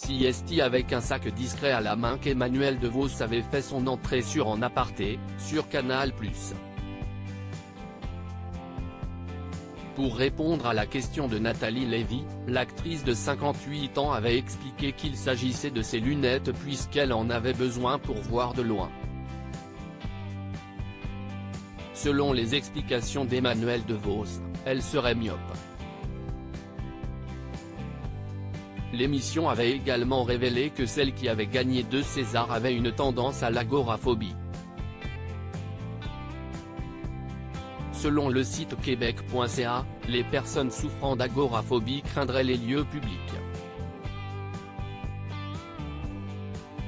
Si est avec un sac discret à la main qu'Emmanuel DeVos avait fait son entrée sur En aparté, sur Canal+. Pour répondre à la question de Nathalie Lévy, l'actrice de 58 ans avait expliqué qu'il s'agissait de ses lunettes puisqu'elle en avait besoin pour voir de loin. Selon les explications d'Emmanuel DeVos, elle serait myope. L'émission avait également révélé que celle qui avait gagné 2 Césars avait une tendance à l'agoraphobie. Selon le site québec.ca, les personnes souffrant d'agoraphobie craindraient les lieux publics.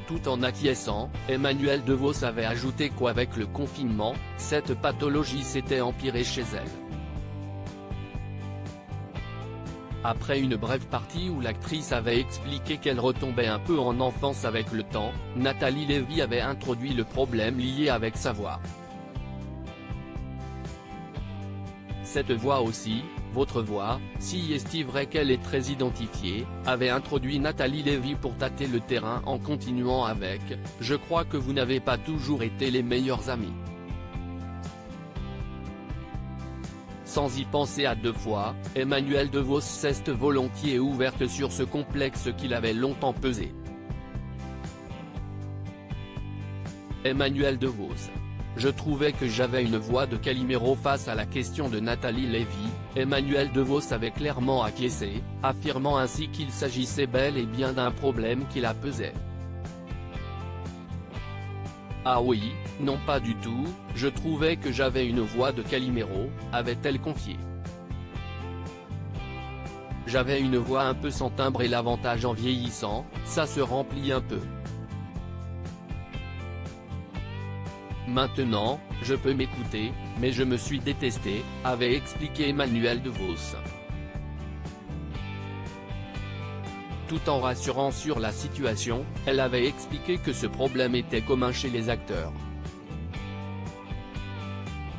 Tout en acquiesçant, Emmanuel DeVos avait ajouté qu'avec le confinement, cette pathologie s'était empirée chez elle. Après une brève partie où l'actrice avait expliqué qu'elle retombait un peu en enfance avec le temps, Nathalie Lévy avait introduit le problème lié avec sa voix. Cette voix aussi, votre voix, si est vrai qu'elle est très identifiée, avait introduit Nathalie Lévy pour tâter le terrain en continuant avec « Je crois que vous n'avez pas toujours été les meilleurs amis ». Sans y penser à 2 fois, Emmanuel DeVos s'est volontiers ouverte sur ce complexe qu'il avait longtemps pesé. Emmanuel DeVos. Je trouvais que j'avais une voix de Calimero face à la question de Nathalie Lévy. Emmanuel DeVos avait clairement acquiescé, affirmant ainsi qu'il s'agissait bel et bien d'un problème qui la pesait. Ah oui, non pas du tout, je trouvais que j'avais une voix de Calimero, avait-elle confié. J'avais une voix un peu sans timbre et l'avantage en vieillissant, ça se remplit un peu. Maintenant, je peux m'écouter, mais je me suis détesté, avait expliqué Emmanuel DeVos. Tout en rassurant sur la situation, elle avait expliqué que ce problème était commun chez les acteurs.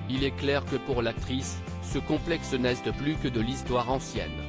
Il est clair que pour l'actrice, ce complexe n'est plus que de l'histoire ancienne.